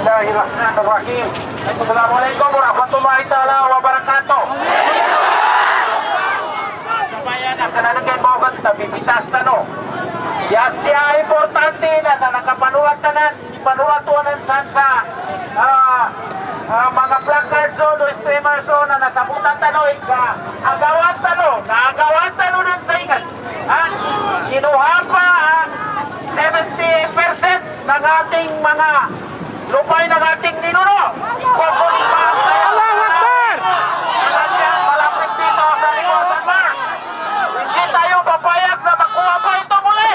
Bismillahirrahmanirrahim. Assalamualaikum warahmatullahi ta'ala wabarakatuh. Sabayan na kananakin mo ka nabibitas na no. Siya importante na nakapanuwatanan, panuwatuanan sa mga placards o streamers o na nasabutan tanoy ka agawan tano ng saingan. Kinuha pa ang 70% ng ating mga lupay ng ating ninuno. Kukunin pa ang malapit dito sa Licor San Mars. Hindi tayo papayag na makuha pa ito muli.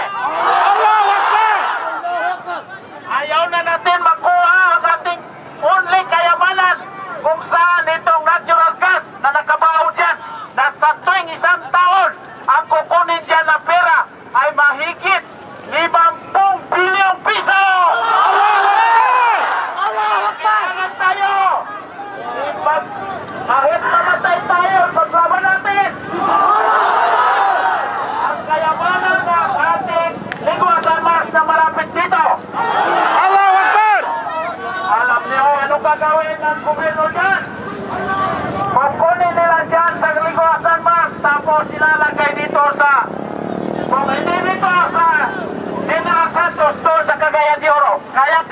Ayaw na natin makuha ang ating only kayamanan kung saan itong natural gas na nakabaho dyan na sa tuwing isang taon ang kukunin dyan na pera ay mahigit 50 bilyong piso! Kailangan tayo! Kahit namatay tayo, paglaban natin! Ang kayamanan ng ating Licor San Mars na malapit dito! Alam niyo anong gagawin ng gobyerno dyan? Kukunin nila dyan sa Licor San Mars tapos ilalagay dito sa kung hindi dito sa General Santos to sa Cagayan de Oro. Kaya